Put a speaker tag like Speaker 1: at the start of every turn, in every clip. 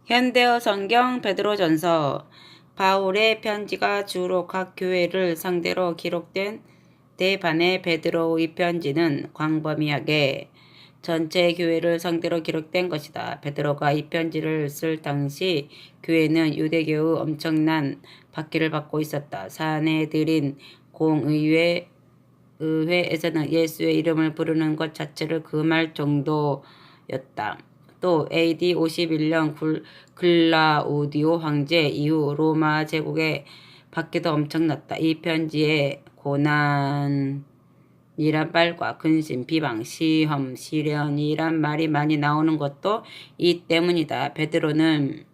Speaker 1: 현대어 성경 베드로전서. 바울의 편지가 주로 각 교회를 상대로 기록된 대반의 베드로의 편지는 광범위하게 전체 교회를 상대로 기록된 것이다. 베드로가 이 편지를 쓸 당시 교회는 유대교의 엄청난 박해를 받고 있었다. 사내들인 공의회에서는 예수의 이름을 부르는 것 자체를 금할 정도였다. 또 AD 51년 글라우디오 황제 이후 로마 제국의 박해도 엄청났다. 이 편지에 고난이란 말과 근심, 비방, 시험, 시련이란 말이 많이 나오는 것도 이 때문이다. 베드로는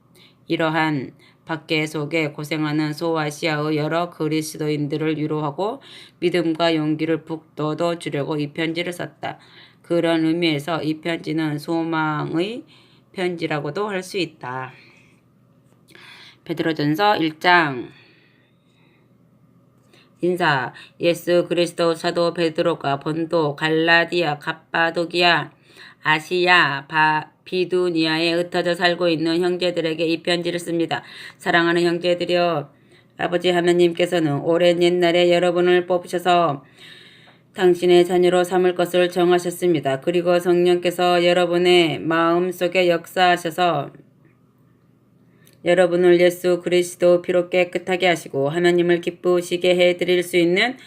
Speaker 1: 이러한 박해 속에 고생하는 소아시아의 여러 그리스도인들을 위로하고 믿음과 용기를 북돋워 주려고 이 편지를 썼다. 그런 의미에서 이 편지는 소망의 편지라고도 할 수 있다. 베드로전서 1장. 인사. 예수 그리스도 사도 베드로가 본도, 갈라디아, 갑바도기아, 아시아, 비두니아에 흩어져 살고 있는 형제들에게 이 편지를 씁니다. 사랑하는 형제들이여, 아버지 하나님께서는 오랜 옛날에 여러분을 뽑으셔서 당신의 자녀로 삼을 것을 정하셨습니다. 그리고 성령께서 여러분의 마음속에 역사하셔서 여러분을 예수 그리스도 피로 깨끗하게 하시고 하나님을 기쁘시게 해드릴 수 있는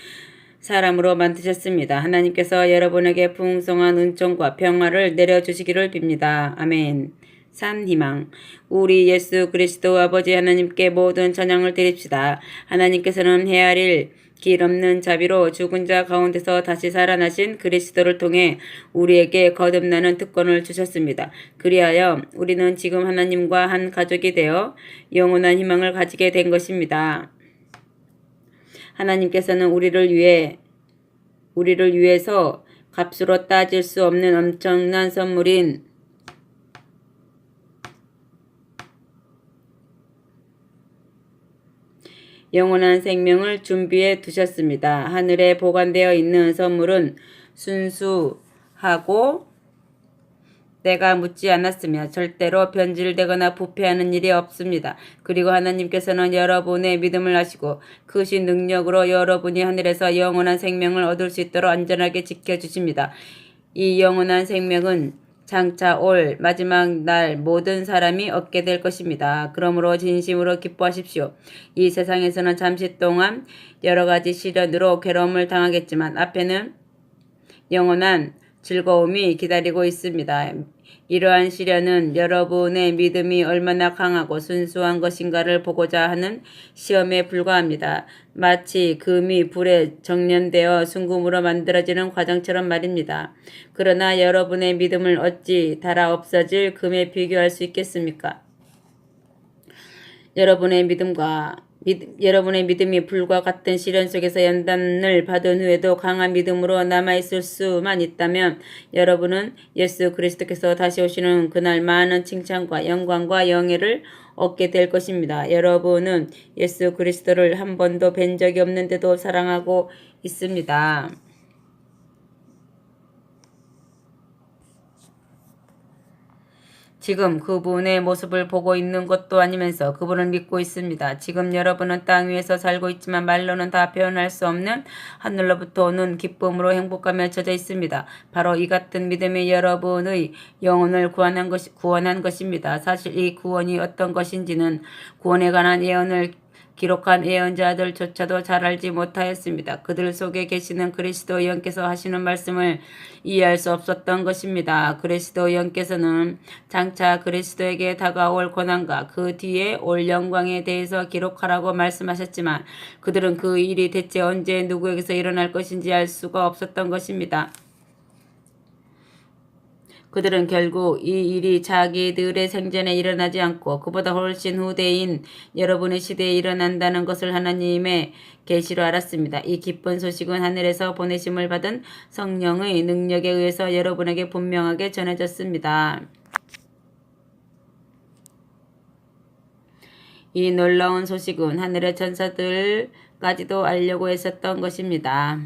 Speaker 1: 사람으로 만드셨습니다. 하나님께서 여러분에게 풍성한 은총과 평화를 내려주시기를 빕니다. 아멘. 산 희망. 우리 예수 그리스도 아버지 하나님께 모든 찬양을 드립시다. 하나님께서는 헤아릴 길 없는 자비로 죽은 자 가운데서 다시 살아나신 그리스도를 통해 우리에게 거듭나는 특권을 주셨습니다. 그리하여 우리는 지금 하나님과 한 가족이 되어 영원한 희망을 가지게 된 것입니다. 하나님께서는 우리를 위해서 값으로 따질 수 없는 엄청난 선물인 영원한 생명을 준비해 두셨습니다. 하늘에 보관되어 있는 선물은 순수하고 때가 묻지 않았으며 절대로 변질되거나 부패하는 일이 없습니다. 그리고 하나님께서는 여러분의 믿음을 하시고 크신 능력으로 여러분이 하늘에서 영원한 생명을 얻을 수 있도록 안전하게 지켜주십니다. 이 영원한 생명은 장차 올 마지막 날 모든 사람이 얻게 될 것입니다. 그러므로 진심으로 기뻐하십시오. 이 세상에서는 잠시 동안 여러 가지 시련으로 괴로움을 당하겠지만 앞에는 영원한 즐거움이 기다리고 있습니다. 이러한 시련은 여러분의 믿음이 얼마나 강하고 순수한 것인가를 보고자 하는 시험에 불과합니다. 마치 금이 불에 정련되어 순금으로 만들어지는 과정처럼 말입니다. 그러나 여러분의 믿음을 어찌 달아 없어질 금에 비교할 수 있겠습니까? 여러분의 믿음이 불과 같은 시련 속에서 연단을 받은 후에도 강한 믿음으로 남아있을 수만 있다면 여러분은 예수 그리스도께서 다시 오시는 그날 많은 칭찬과 영광과 영예를 얻게 될 것입니다. 여러분은 예수 그리스도를 한 번도 뵌 적이 없는데도 사랑하고 있습니다. 지금 그분의 모습을 보고 있는 것도 아니면서 그분을 믿고 있습니다. 지금 여러분은 땅 위에서 살고 있지만 말로는 다 표현할 수 없는 하늘로부터 오는 기쁨으로 행복하며 젖어 있습니다. 바로 이 같은 믿음이 여러분의 영혼을 구원한 것입니다. 사실 이 구원이 어떤 것인지는 구원에 관한 예언을 기록한 예언자들조차도 잘 알지 못하였습니다. 그들 속에 계시는 그리스도 영께서 하시는 말씀을 이해할 수 없었던 것입니다. 그리스도 영께서는 장차 그리스도에게 다가올 고난과 그 뒤에 올 영광에 대해서 기록하라고 말씀하셨지만 그들은 그 일이 대체 언제 누구에게서 일어날 것인지 알 수가 없었던 것입니다. 그들은 결국 이 일이 자기들의 생전에 일어나지 않고 그보다 훨씬 후대인 여러분의 시대에 일어난다는 것을 하나님의 계시로 알았습니다. 이 기쁜 소식은 하늘에서 보내심을 받은 성령의 능력에 의해서 여러분에게 분명하게 전해졌습니다. 이 놀라운 소식은 하늘의 천사들까지도 알려고 했었던 것입니다.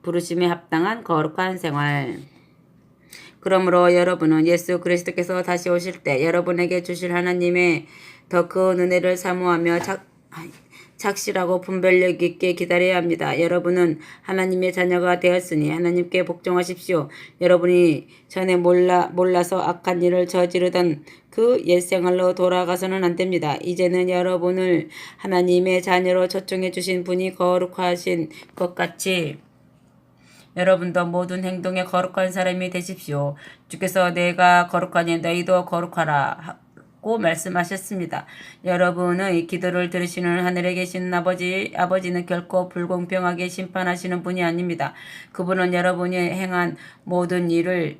Speaker 1: 부르심에 합당한 거룩한 생활. 그러므로 여러분은 예수 그리스도께서 다시 오실 때 여러분에게 주실 하나님의 더 큰 은혜를 사모하며 착실하고 분별력 있게 기다려야 합니다. 여러분은 하나님의 자녀가 되었으니 하나님께 복종하십시오. 여러분이 전에 몰라서 악한 일을 저지르던 그 옛생활로 돌아가서는 안 됩니다. 이제는 여러분을 하나님의 자녀로 초청해 주신 분이 거룩하신 것 같이 여러분도 모든 행동에 거룩한 사람이 되십시오. 주께서 내가 거룩하니 너희도 거룩하라 고 말씀하셨습니다. 여러분의 기도를 들으시는 하늘에 계신 아버지는 결코 불공평하게 심판하시는 분이 아닙니다. 그분은 여러분이 행한 모든 일을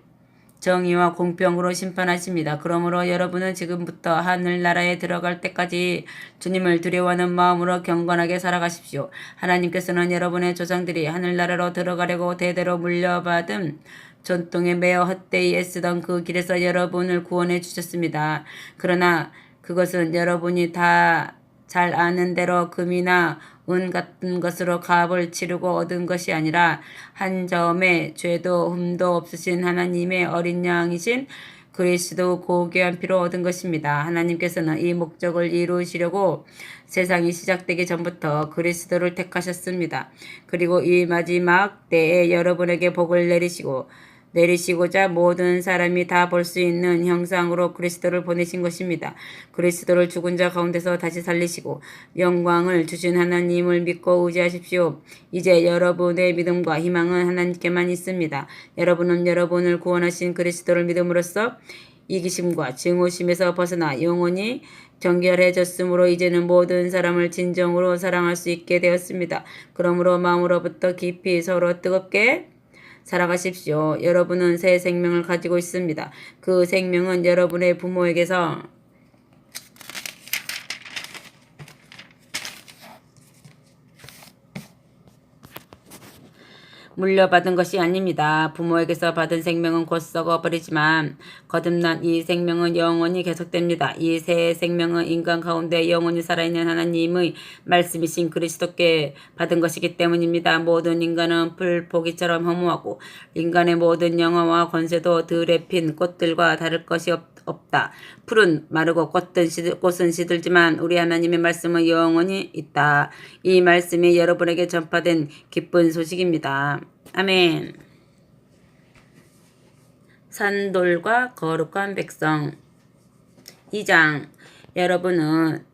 Speaker 1: 정의와 공평으로 심판하십니다. 그러므로 여러분은 지금부터 하늘나라에 들어갈 때까지 주님을 두려워하는 마음으로 경건하게 살아가십시오. 하나님께서는 여러분의 조상들이 하늘나라로 들어가려고 대대로 물려받은 전통에 매어 헛되이 애쓰던 그 길에서 여러분을 구원해 주셨습니다. 그러나 그것은 여러분이 다 잘 아는 대로 금이나 은 같은 것으로 값을 치르고 얻은 것이 아니라 한 점의 죄도 흠도 없으신 하나님의 어린 양이신 그리스도 고귀한 피로 얻은 것입니다. 하나님께서는 이 목적을 이루시려고 세상이 시작되기 전부터 그리스도를 택하셨습니다. 그리고 이 마지막 때에 여러분에게 복을 내리시고자 모든 사람이 다 볼 수 있는 형상으로 그리스도를 보내신 것입니다. 그리스도를 죽은 자 가운데서 다시 살리시고 영광을 주신 하나님을 믿고 의지하십시오. 이제 여러분의 믿음과 희망은 하나님께만 있습니다. 여러분은 여러분을 구원하신 그리스도를 믿음으로써 이기심과 증오심에서 벗어나 영원히 정결해졌으므로 이제는 모든 사람을 진정으로 사랑할 수 있게 되었습니다. 그러므로 마음으로부터 깊이 서로 뜨겁게 살아가십시오. 여러분은 새 생명을 가지고 있습니다. 그 생명은 여러분의 부모에게서 물려받은 것이 아닙니다. 부모에게서 받은 생명은 곧 썩어버리지만 거듭난 이 생명은 영원히 계속됩니다. 이 새 생명은 인간 가운데 영원히 살아있는 하나님의 말씀이신 그리스도께 받은 것이기 때문입니다. 모든 인간은 풀포기처럼 허무하고 인간의 모든 영화와 권세도 들에 핀 꽃들과 다를 것이 없다. 풀은 마르고 꽃은 시들지만 우리 하나님의 말씀은 영원히 있다. 이 말씀이 여러분에게 전파된 기쁜 소식입니다. 아멘. 산돌과 거룩한 백성 2장 여러분은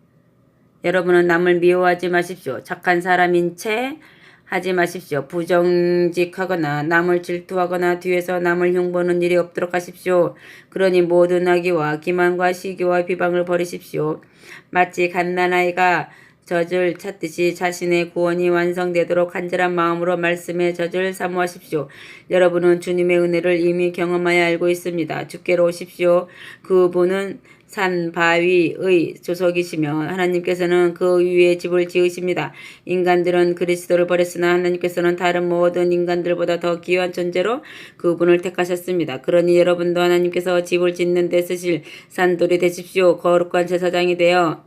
Speaker 1: 남을 미워하지 마십시오. 착한 사람인 채 하지 마십시오. 부정직하거나 남을 질투하거나 뒤에서 남을 흉보는 일이 없도록 하십시오. 그러니 모든 악의와 기만과 시기와 비방을 버리십시오. 마치 갓난아이가 젖을 찾듯이 자신의 구원이 완성되도록 간절한 마음으로 말씀의 젖을 사모하십시오. 여러분은 주님의 은혜를 이미 경험하여 알고 있습니다. 주께로 오십시오. 그분은 산 바위의 조석이시며 하나님께서는 그 위에 집을 지으십니다. 인간들은 그리스도를 버렸으나 하나님께서는 다른 모든 인간들보다 더 귀한 존재로 그분을 택하셨습니다. 그러니 여러분도 하나님께서 집을 짓는 데 쓰실 산돌이 되십시오. 거룩한 제사장이 되어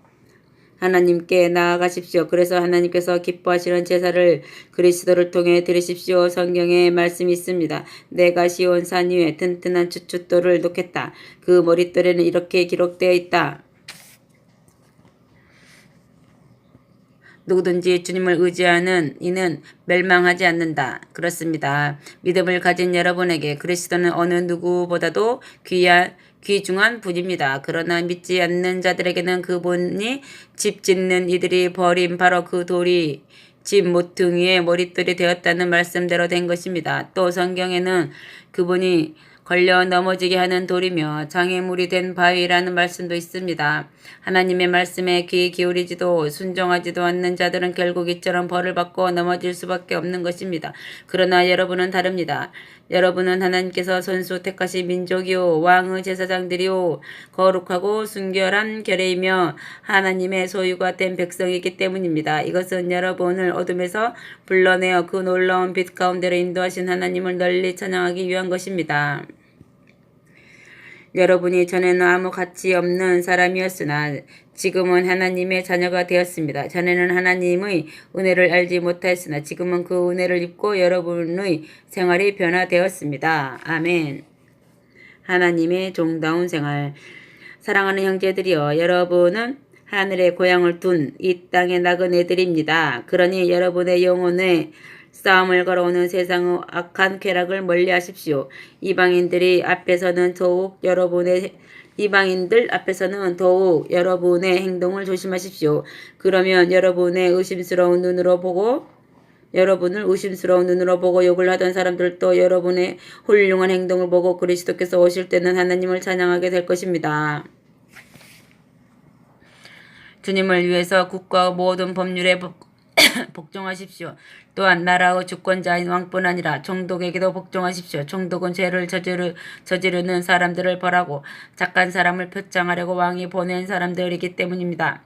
Speaker 1: 하나님께 나아가십시오. 그래서 하나님께서 기뻐하시는 제사를 그리스도를 통해 드리십시오. 성경에 말씀이 있습니다. 내가 시온 산 위에 튼튼한 추춧돌을 놓겠다. 그 머릿돌에는 이렇게 기록되어 있다. 누구든지 주님을 의지하는 이는 멸망하지 않는다. 그렇습니다. 믿음을 가진 여러분에게 그리스도는 어느 누구보다도 귀중한 분입니다. 그러나 믿지 않는 자들에게는 그분이 집 짓는 이들이 버린 바로 그 돌이 집 모퉁이의 머릿돌이 되었다는 말씀대로 된 것입니다. 또 성경에는 그분이 걸려 넘어지게 하는 돌이며 장애물이 된 바위라는 말씀도 있습니다. 하나님의 말씀에 귀 기울이지도 순종하지도 않는 자들은 결국 이처럼 벌을 받고 넘어질 수밖에 없는 것입니다. 그러나 여러분은 다릅니다. 여러분은 하나님께서 선수 택하신 민족이요 왕의 제사장들이요 거룩하고 순결한 결의이며 하나님의 소유가 된 백성이기 때문입니다. 이것은 여러분을 어둠에서 불러내어 그 놀라운 빛 가운데로 인도하신 하나님을 널리 찬양하기 위한 것입니다. 여러분이 전에는 아무 가치 없는 사람이었으나 지금은 하나님의 자녀가 되었습니다. 전에는 하나님의 은혜를 알지 못하였으나 지금은 그 은혜를 입고 여러분의 생활이 변화되었습니다. 아멘. 하나님의 종다운 생활. 사랑하는 형제들이여, 여러분은 하늘에 고향을 둔 이 땅의 나그네들입니다. 그러니 여러분의 영혼에 싸움을 걸어오는 세상의 악한 쾌락을 멀리하십시오. 이방인들 앞에서는 더욱 여러분의 행동을 조심하십시오. 그러면 여러분을 의심스러운 눈으로 보고 욕을 하던 사람들도 여러분의 훌륭한 행동을 보고 그리스도께서 오실 때는 하나님을 찬양하게 될 것입니다. 주님을 위해서 국가의 모든 법률에 복종하십시오. 또한 나라의 주권자인 왕뿐 아니라 총독에게도 복종하십시오. 총독은 죄를 저지르는 사람들을 벌하고 착한 사람을 표창하려고 왕이 보낸 사람들이기 때문입니다.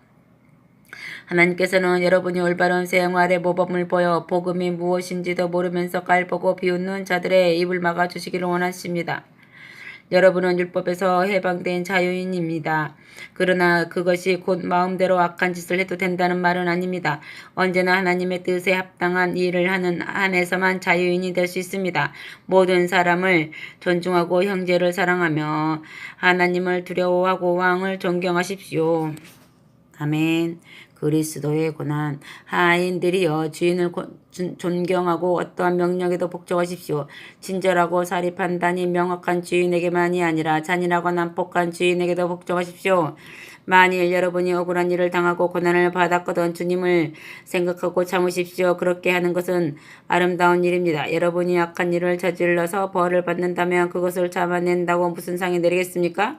Speaker 1: 하나님께서는 여러분이 올바른 생활의 모범을 보여 복음이 무엇인지도 모르면서 깔보고 비웃는 자들의 입을 막아주시기를 원하십니다. 여러분은 율법에서 해방된 자유인입니다. 그러나 그것이 곧 마음대로 악한 짓을 해도 된다는 말은 아닙니다. 언제나 하나님의 뜻에 합당한 일을 하는 한에서만 자유인이 될 수 있습니다. 모든 사람을 존중하고 형제를 사랑하며 하나님을 두려워하고 왕을 존경하십시오. 아멘. 그리스도의 고난. 하인들이여, 주인을 존경하고 어떠한 명령에도 복종하십시오. 친절하고 사리 판단이 명확한 주인에게만이 아니라 잔인하고 난폭한 주인에게도 복종하십시오. 만일 여러분이 억울한 일을 당하고 고난을 받았거든 주님을 생각하고 참으십시오. 그렇게 하는 것은 아름다운 일입니다. 여러분이 악한 일을 저질러서 벌을 받는다면 그것을 참아낸다고 무슨 상이 내리겠습니까?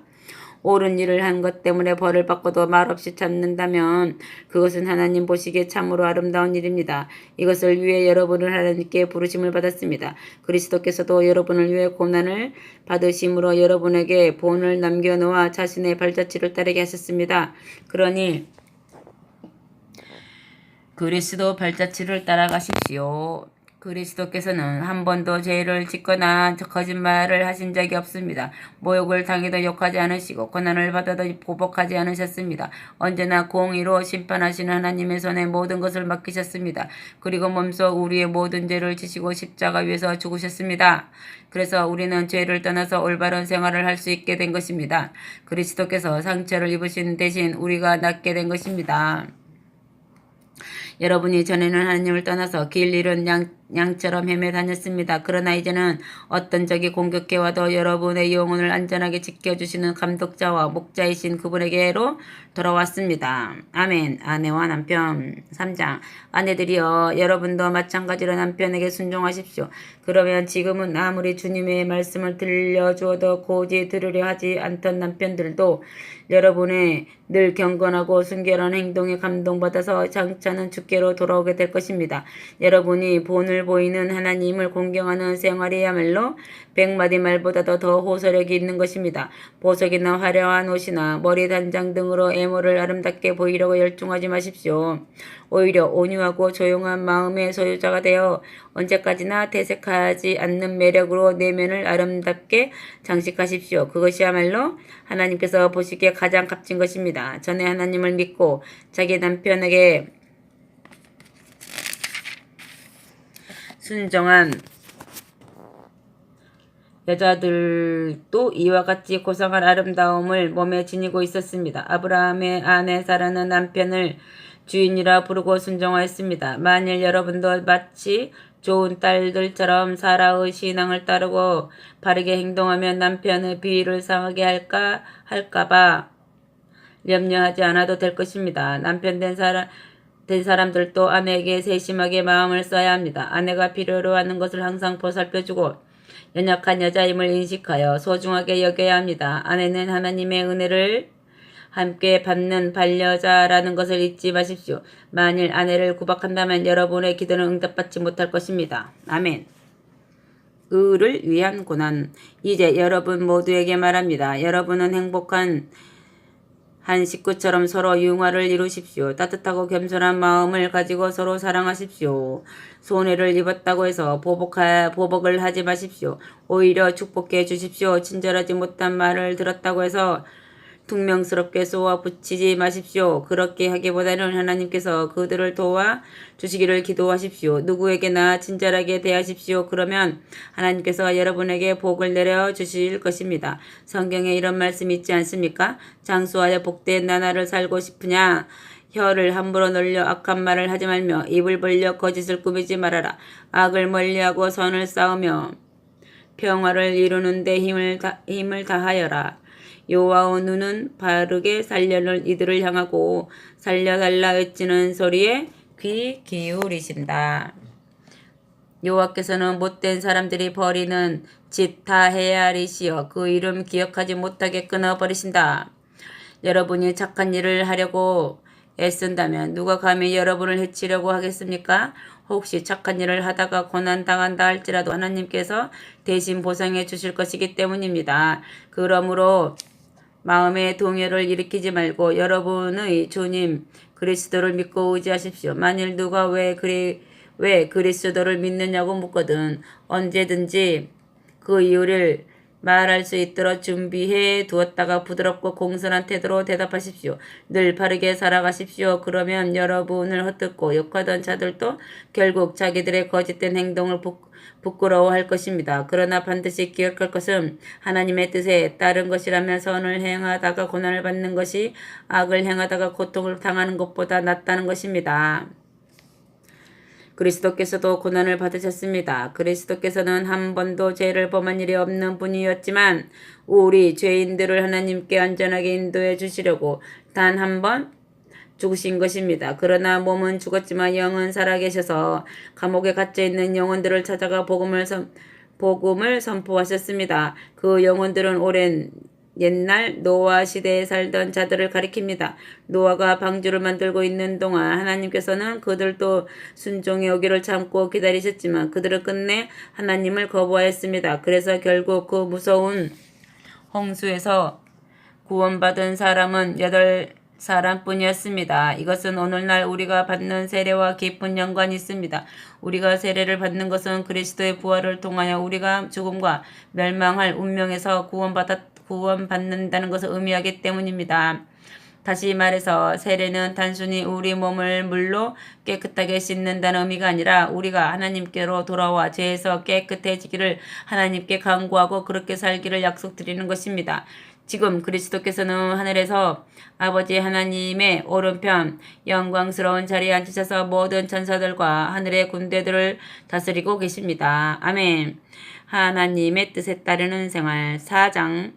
Speaker 1: 옳은 일을 한 것 때문에 벌을 받고도 말없이 참는다면 그것은 하나님 보시기에 참으로 아름다운 일입니다. 이것을 위해 여러분은 하나님께 부르심을 받았습니다. 그리스도께서도 여러분을 위해 고난을 받으심으로 여러분에게 본을 남겨놓아 자신의 발자취를 따르게 하셨습니다. 그러니 그리스도 발자취를 따라가십시오. 그리스도께서는 한 번도 죄를 짓거나 거짓말을 하신 적이 없습니다. 모욕을 당해도 욕하지 않으시고 고난을 받아도 보복하지 않으셨습니다. 언제나 공의로 심판하시는 하나님의 손에 모든 것을 맡기셨습니다. 그리고 몸소 우리의 모든 죄를 지시고 십자가 위에서 죽으셨습니다. 그래서 우리는 죄를 떠나서 올바른 생활을 할 수 있게 된 것입니다. 그리스도께서 상처를 입으신 대신 우리가 낫게 된 것입니다. 여러분이 전에는 하나님을 떠나서 길 잃은 양처럼 헤매 다녔습니다. 그러나 이제는 어떤 적이 공격해와도 여러분의 영혼을 안전하게 지켜주시는 감독자와 목자이신 그분에게로 돌아왔습니다. 아멘. 아내와 남편. 3장. 아내들이여, 여러분도 마찬가지로 남편에게 순종하십시오. 그러면 지금은 아무리 주님의 말씀을 들려주어도 고지 들으려 하지 않던 남편들도 여러분의 늘 경건하고 순결한 행동에 감동받아서 장차는 주께로 돌아오게 될 것입니다. 여러분이 본을 보이는 하나님을 공경하는 생활이야말로 100마디 말보다도 더 호소력이 있는 것입니다. 보석이나 화려한 옷이나 머리 단장 등으로 외모를 아름답게 보이려고 열중하지 마십시오. 오히려 온유하고 조용한 마음의 소유자가 되어 언제까지나 퇴색하지 않는 매력으로 내면을 아름답게 장식하십시오. 그것이야말로 하나님께서 보시기에 가장 값진 것입니다. 전에 하나님을 믿고 자기 남편에게 순정한 여자들도 이와 같이 고상한 아름다움을 몸에 지니고 있었습니다. 아브라함의 아내 사라는 남편을 주인이라 부르고 순종하였습니다. 만일 여러분도 마치 좋은 딸들처럼 사라의 신앙을 따르고 바르게 행동하면 남편의 비위를 상하게 할까봐 염려하지 않아도 될 것입니다. 남편 된 사람들도 아내에게 세심하게 마음을 써야 합니다. 아내가 필요로 하는 것을 항상 보살펴주고 연약한 여자임을 인식하여 소중하게 여겨야 합니다. 아내는 하나님의 은혜를 함께 받는 반려자라는 것을 잊지 마십시오. 만일 아내를 구박한다면 여러분의 기도는 응답받지 못할 것입니다. 아멘. 의를 위한 고난. 이제 여러분 모두에게 말합니다. 여러분은 행복한 한 식구처럼 서로 융화를 이루십시오. 따뜻하고 겸손한 마음을 가지고 서로 사랑하십시오. 손해를 입었다고 해서 보복을 하지 마십시오. 오히려 축복해 주십시오. 친절하지 못한 말을 들었다고 해서 퉁명스럽게 쏘아 붙이지 마십시오. 그렇게 하기보다는 하나님께서 그들을 도와 주시기를 기도하십시오. 누구에게나 친절하게 대하십시오. 그러면 하나님께서 여러분에게 복을 내려 주실 것입니다. 성경에 이런 말씀이 있지 않습니까? 장수하여 복된 나라를 살고 싶으냐? 혀를 함부로 놀려 악한 말을 하지 말며 입을 벌려 거짓을 꾸미지 말아라. 악을 멀리하고 선을 쌓으며 평화를 이루는 데 힘을 다하여라. 여호와의 눈은 바르게 살려는 이들을 향하고 살려달라 외치는 소리에 귀 기울이신다. 여호와께서는 못된 사람들이 버리는 짓 다 헤아리시어 그 이름 기억하지 못하게 끊어버리신다. 여러분이 착한 일을 하려고 애쓴다면 누가 감히 여러분을 해치려고 하겠습니까? 혹시 착한 일을 하다가 고난당한다 할지라도 하나님께서 대신 보상해 주실 것이기 때문입니다. 그러므로 마음의 동요를 일으키지 말고 여러분의 주님 그리스도를 믿고 의지하십시오. 만일 누가 왜 그리스도를 믿느냐고 묻거든 언제든지 그 이유를 말할 수 있도록 준비해 두었다가 부드럽고 공손한 태도로 대답하십시오. 늘 바르게 살아가십시오. 그러면 여러분을 헛듣고 욕하던 자들도 결국 자기들의 거짓된 행동을 부끄러워할 것입니다. 그러나 반드시 기억할 것은 하나님의 뜻에 따른 것이라면 선을 행하다가 고난을 받는 것이 악을 행하다가 고통을 당하는 것보다 낫다는 것입니다. 그리스도께서도 고난을 받으셨습니다. 그리스도께서는 한 번도 죄를 범한 일이 없는 분이었지만 우리 죄인들을 하나님께 안전하게 인도해 주시려고 단 한 번 죽으신 것입니다. 그러나 몸은 죽었지만 영은 살아계셔서 감옥에 갇혀있는 영혼들을 찾아가 복음을 선포하셨습니다. 그 영혼들은 오랜 옛날 노아 시대에 살던 자들을 가리킵니다. 노아가 방주를 만들고 있는 동안 하나님께서는 그들도 순종해 오기를 참고 기다리셨지만 그들은 끝내 하나님을 거부하였습니다. 그래서 결국 그 무서운 홍수에서 구원받은 사람은 8사람뿐이었습니다. 이것은 오늘날 우리가 받는 세례와 깊은 연관이 있습니다. 우리가 세례를 받는 것은 그리스도의 부활을 통하여 우리가 죽음과 멸망할 운명에서 구원받는다는 것을 의미하기 때문입니다. 다시 말해서 세례는 단순히 우리 몸을 물로 깨끗하게 씻는다는 의미가 아니라 우리가 하나님께로 돌아와 죄에서 깨끗해지기를 하나님께 간구하고 그렇게 살기를 약속드리는 것입니다. 지금 그리스도께서는 하늘에서 아버지 하나님의 오른편 영광스러운 자리에 앉으셔서 모든 천사들과 하늘의 군대들을 다스리고 계십니다. 아멘. 하나님의 뜻에 따르는 생활 4장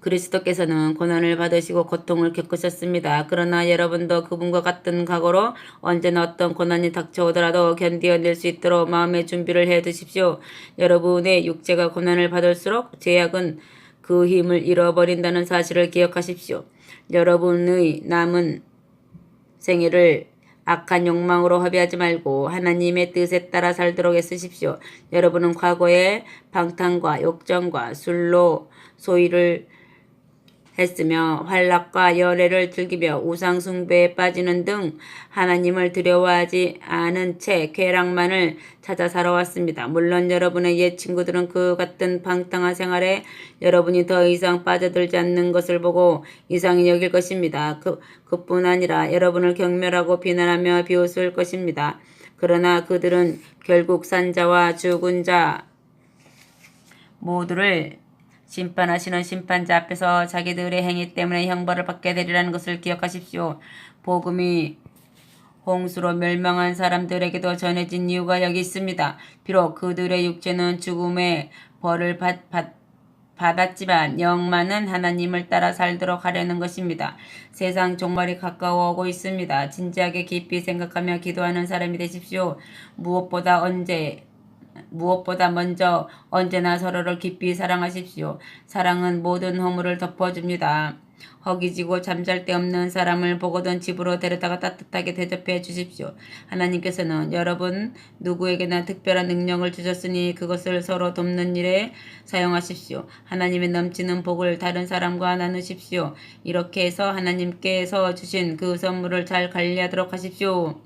Speaker 1: 그리스도께서는 고난을 받으시고 고통을 겪으셨습니다. 그러나 여러분도 그분과 같은 각오로 언제나 어떤 고난이 닥쳐오더라도 견디어낼 수 있도록 마음의 준비를 해두십시오. 여러분의 육체가 고난을 받을수록 죄악은 그 힘을 잃어버린다는 사실을 기억하십시오. 여러분의 남은 생애를 악한 욕망으로 허비하지 말고 하나님의 뜻에 따라 살도록 애쓰십시오. 여러분은 과거의 방탕과 욕정과 술로 소유를 했으며 환락과 열애를 즐기며 우상 숭배에 빠지는 등 하나님을 두려워하지 않은 채 쾌락만을 찾아 살아왔습니다. 물론 여러분의 옛 친구들은 그 같은 방탕한 생활에 여러분이 더 이상 빠져들지 않는 것을 보고 이상히 여길 것입니다. 그뿐 아니라 여러분을 경멸하고 비난하며 비웃을 것입니다. 그러나 그들은 결국 산자와 죽은 자 모두를 심판하시는 심판자 앞에서 자기들의 행위 때문에 형벌을 받게 되리라는 것을 기억하십시오. 복음이 홍수로 멸망한 사람들에게도 전해진 이유가 여기 있습니다. 비록 그들의 육체는 죽음의 벌을 받았지만 영만은 하나님을 따라 살도록 하려는 것입니다. 세상 종말이 가까워 오고 있습니다. 진지하게 깊이 생각하며 기도하는 사람이 되십시오. 무엇보다 먼저 언제나 서로를 깊이 사랑하십시오. 사랑은 모든 허물을 덮어줍니다. 허기지고 잠잘 데 없는 사람을 보고든 집으로 데려다가 따뜻하게 대접해 주십시오. 하나님께서는 여러분 누구에게나 특별한 능력을 주셨으니 그것을 서로 돕는 일에 사용하십시오. 하나님의 넘치는 복을 다른 사람과 나누십시오. 이렇게 해서 하나님께서 주신 그 선물을 잘 관리하도록 하십시오.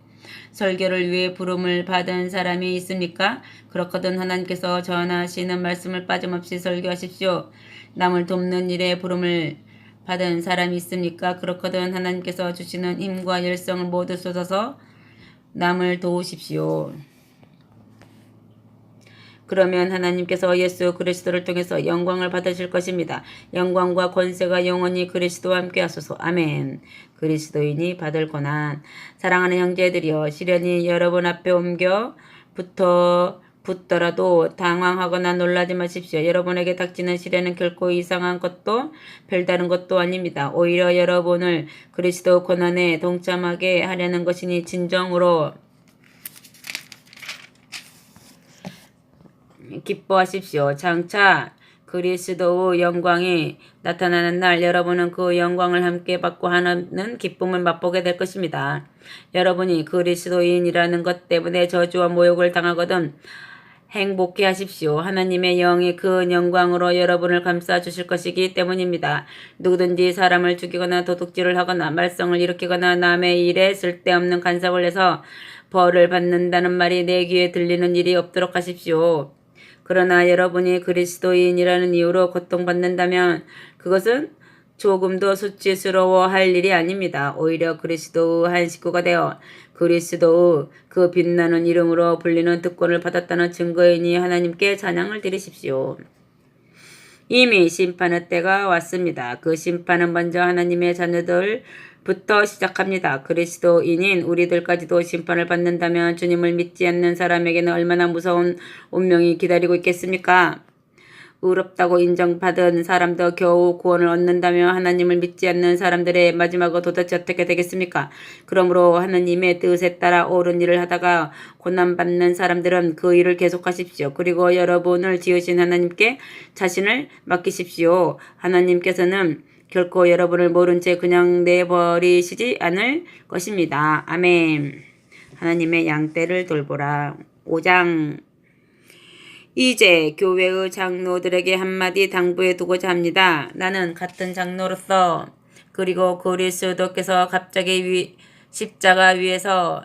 Speaker 1: 설교를 위해 부름을 받은 사람이 있습니까? 그렇거든 하나님께서 전하시는 말씀을 빠짐없이 설교하십시오. 남을 돕는 일에 부름을 받은 사람이 있습니까? 그렇거든 하나님께서 주시는 힘과 열성을 모두 쏟아서 남을 도우십시오. 그러면 하나님께서 예수 그리스도를 통해서 영광을 받으실 것입니다. 영광과 권세가 영원히 그리스도와 함께 하소서. 아멘. 그리스도인이 받을 고난. 사랑하는 형제들이여, 시련이 여러분 앞에 붙더라도 당황하거나 놀라지 마십시오. 여러분에게 닥치는 시련은 결코 이상한 것도 별다른 것도 아닙니다. 오히려 여러분을 그리스도 고난에 동참하게 하려는 것이니 진정으로 기뻐하십시오. 장차 그리스도의 영광이 나타나는 날 여러분은 그 영광을 함께 받고 하는 기쁨을 맛보게 될 것입니다. 여러분이 그리스도인이라는 것 때문에 저주와 모욕을 당하거든 행복해 하십시오. 하나님의 영이 그 영광으로 여러분을 감싸 주실 것이기 때문입니다. 누구든지 사람을 죽이거나 도둑질을 하거나 말썽을 일으키거나 남의 일에 쓸데없는 간섭을 해서 벌을 받는다는 말이 내 귀에 들리는 일이 없도록 하십시오. 그러나 여러분이 그리스도인이라는 이유로 고통받는다면 그것은 조금도 수치스러워할 일이 아닙니다. 오히려 그리스도의 한 식구가 되어 그리스도의 그 빛나는 이름으로 불리는 특권을 받았다는 증거이니 하나님께 찬양을 드리십시오. 이미 심판의 때가 왔습니다. 그 심판은 먼저 하나님의 자녀들부터 시작합니다. 그리스도인인 우리들까지도 심판을 받는다면 주님을 믿지 않는 사람에게는 얼마나 무서운 운명이 기다리고 있겠습니까? 의롭다고 인정받은 사람도 겨우 구원을 얻는다며 하나님을 믿지 않는 사람들의 마지막은 도대체 어떻게 되겠습니까? 그러므로 하나님의 뜻에 따라 옳은 일을 하다가 고난받는 사람들은 그 일을 계속하십시오. 그리고 여러분을 지으신 하나님께 자신을 맡기십시오. 하나님께서는 결코 여러분을 모른 채 그냥 내버리시지 않을 것입니다. 아멘. 하나님의 양떼를 돌보라. 5장. 이제 교회의 장로들에게 한마디 당부해 두고자 합니다. 나는 같은 장로로서 그리고 그리스도께서 갑자기 십자가 위에서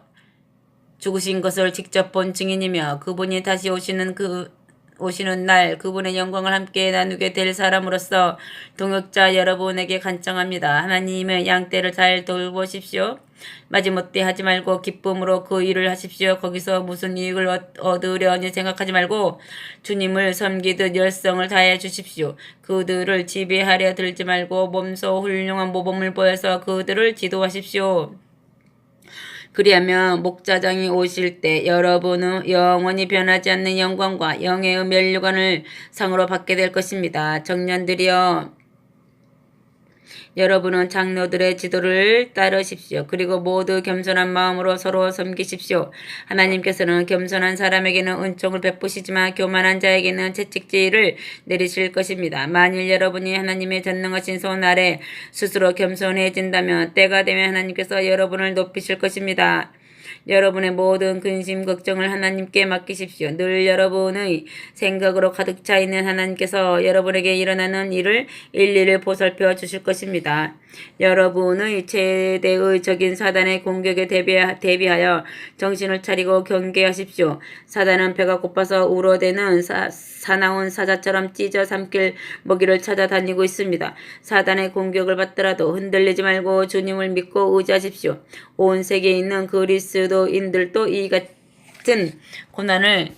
Speaker 1: 죽으신 것을 직접 본 증인이며 그분이 다시 오시는 날 그분의 영광을 함께 나누게 될 사람으로서 동역자 여러분에게 간청합니다. 하나님의 양떼를 잘 돌보십시오. 마지못해 하지 말고 기쁨으로 그 일을 하십시오. 거기서 무슨 이익을 얻으려니 생각하지 말고 주님을 섬기듯 열성을 다해 주십시오. 그들을 지배하려 들지 말고 몸소 훌륭한 모범을 보여서 그들을 지도하십시오. 그리하면 목자장이 오실 때 여러분은 영원히 변하지 않는 영광과 영예의 면류관을 상으로 받게 될 것입니다. 청년들이여, 여러분은 장로들의 지도를 따르십시오. 그리고 모두 겸손한 마음으로 서로 섬기십시오. 하나님께서는 겸손한 사람에게는 은총을 베푸시지만 교만한 자에게는 채찍질을 내리실 것입니다. 만일 여러분이 하나님의 전능하신 손 아래 스스로 겸손해진다면 때가 되면 하나님께서 여러분을 높이실 것입니다. 여러분의 모든 근심 걱정을 하나님께 맡기십시오. 늘 여러분의 생각으로 가득 차 있는 하나님께서 여러분에게 일어나는 일을 일일이 보살펴 주실 것입니다. 여러분의 최대의 적인 사단의 공격에 대비하여 정신을 차리고 경계하십시오. 사단은 배가 고파서 울어대는 사나운 사자처럼 찢어 삼킬 먹이를 찾아다니고 있습니다. 사단의 공격을 받더라도 흔들리지 말고 주님을 믿고 의지하십시오. 온 세계에 있는 그리스도인들도 이 같은 고난을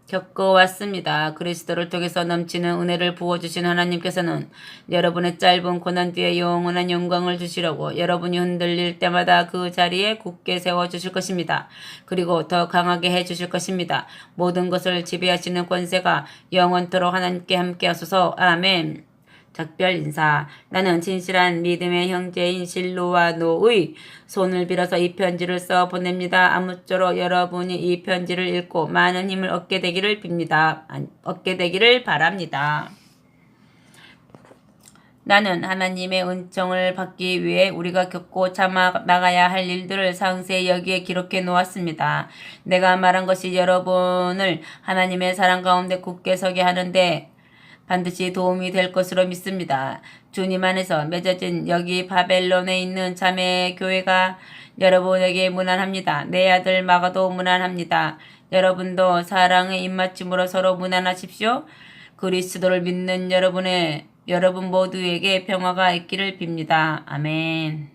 Speaker 1: 겪어왔습니다. 그리스도를 통해서 넘치는 은혜를 부어주신 하나님께서는 여러분의 짧은 고난 뒤에 영원한 영광을 주시려고 여러분이 흔들릴 때마다 그 자리에 굳게 세워주실 것입니다. 그리고 더 강하게 해주실 것입니다. 모든 것을 지배하시는 권세가 영원토록 하나님께 함께 하소서. 아멘. 작별 인사. 나는 진실한 믿음의 형제인 실로와 노의 손을 빌어서 이 편지를 써 보냅니다. 아무쪼록 여러분이 이 편지를 읽고 많은 힘을 얻게 되기를 바랍니다. 나는 하나님의 은총을 받기 위해 우리가 겪고 참아 나가야 할 일들을 상세히 여기에 기록해 놓았습니다. 내가 말한 것이 여러분을 하나님의 사랑 가운데 굳게 서게 하는데 반드시 도움이 될 것으로 믿습니다. 주님 안에서 맺어진 여기 바벨론에 있는 자매 교회가 여러분에게 무난합니다. 내 아들 마가도 무난합니다. 여러분도 사랑의 입맞춤으로 서로 무난하십시오. 그리스도를 믿는 여러분의 여러분 모두에게 평화가 있기를 빕니다. 아멘.